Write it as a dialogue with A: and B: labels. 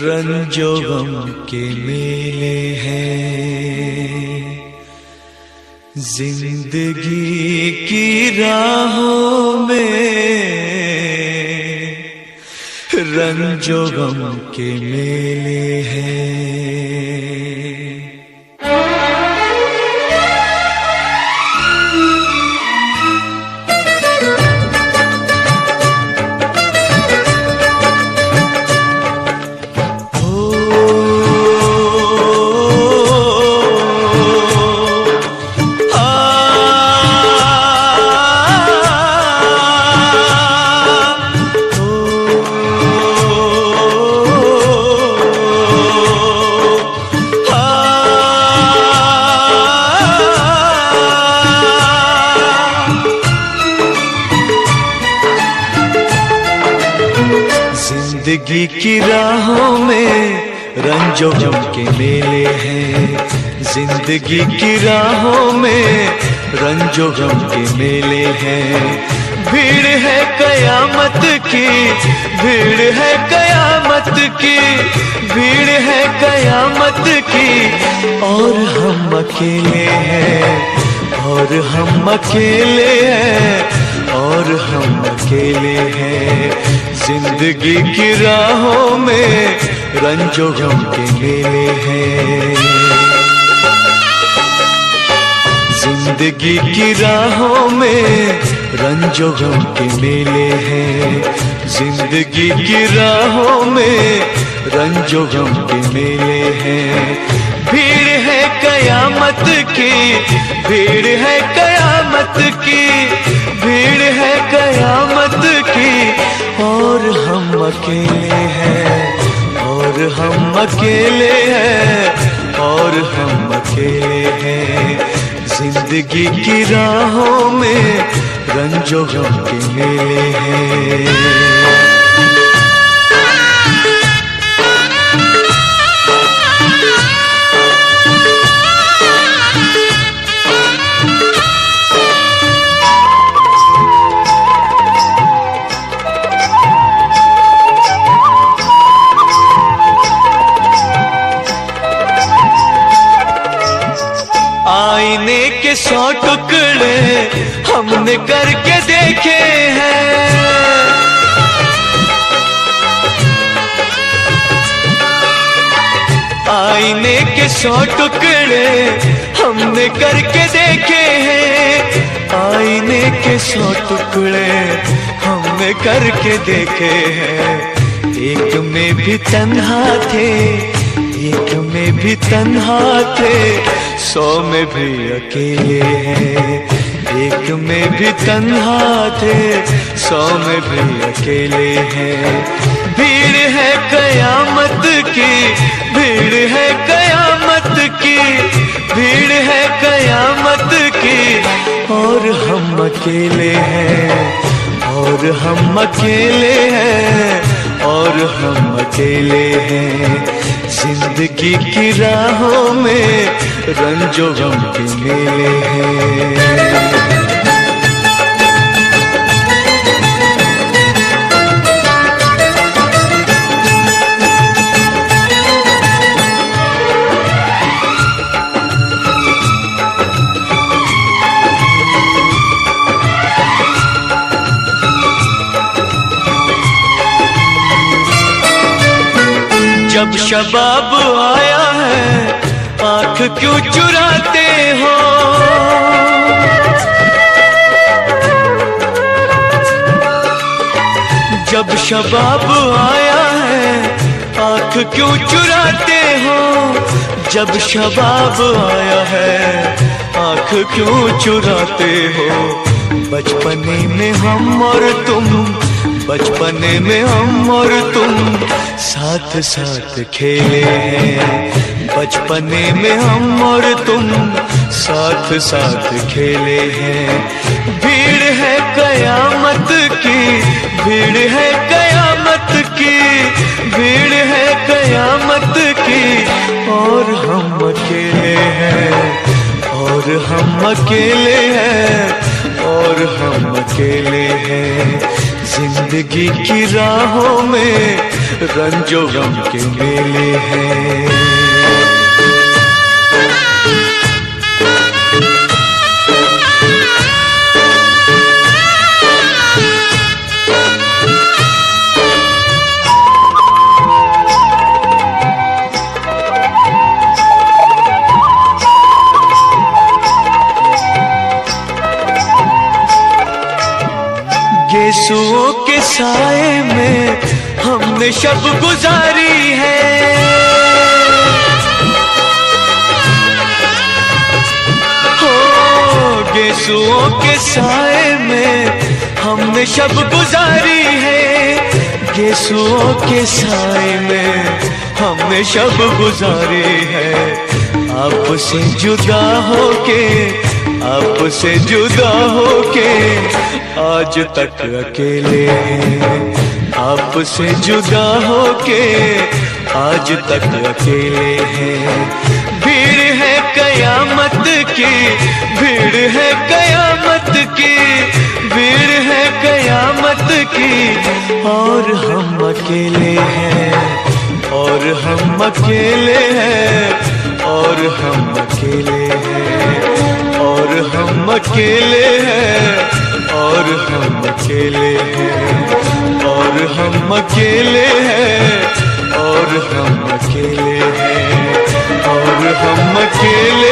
A: रंजो गम के मेले हैं जिंदगी की राहों में, रंजो गम के मेले हैं। जिंदगी की राहों में रंजो गम के मेले हैं, जिंदगी की राहों में रंजो गम के मेले हैं। भीड़ है कयामत की, भीड़ है कयामत की, भीड़ है कयामत की, और हम अकेले हैं, और हम अकेले हैं, और हम अकेले हैं। जिंदगी की राहों में रंजो गम के मेले हैं, जिंदगी की राहों में रंजो गम के मेले हैं, जिंदगी की राहों में रंजो गम के मेले हैं। भीड़ है कयामत की, भीड़ है कयामत की, भीड़ है कयामत की, और हम अकेले हैं, और हम अकेले हैं, और हम अकेले हैं। जिंदगी की राहों में रंजो गम के मेले हैं। आईने के 100 टुकड़े हमने करके देखे हैं, आईने के 100 टुकड़े हमने करके देखे हैं, आईने के 100 टुकड़े हमने करके देखे हैं। एक में भी तन्हा थे, एक में भी तन्हा थे, 100 में भी अकेले हैं। एक में भी तन्हा थे, 100 में भी अकेले हैं। भीड़ है कयामत की, भीड़ है कयामत की, भीड़ है कयामत की, और हम अकेले हैं, और हम अकेले हैं, और हम अकेले हैं। जिंदगी की राहों में रंजो गम के मेले हैं। जब शबाब आया है आँख क्यों चुराते हो, जब शबाब आया है आँख क्यों चुराते हो, जब शबाब आया है आँख क्यों चुराते हो। बचपने में हम और तुम, बचपने में हम और तुम साथ साथ खेले हैं, बचपने में हम और तुम साथ साथ खेले हैं। भीड़ है कयामत की, भीड़ है कयामत की, भीड़ है कयामत की, और हम अकेले हैं, और हम अकेले हैं, और हम अकेले हैं। जिंदगी की राहों में रंजो गम के मेले हैं। यीशुओं के साए में हमने शब गुजारी है। हो यीशुओं के साए में हमने शब गुजारी है। यीशुओं के साए में हमने शब गुजारी है। आपसे जुदा होके, आपसे जुदा होके आज तक अकेले हैं। आपसे जुदा होके आज तक अकेले हैं। भीड़ है कयामत की, भीड़ है कयामत की, भीड़ है कयामत की, और हम अकेले हैं, और हम अकेले हैं, और हम अकेले हैं, और हम अकेले हैं, और हम अकेले हैं, और हम अकेले हैं, और हम अकेले हैं, और हम अकेले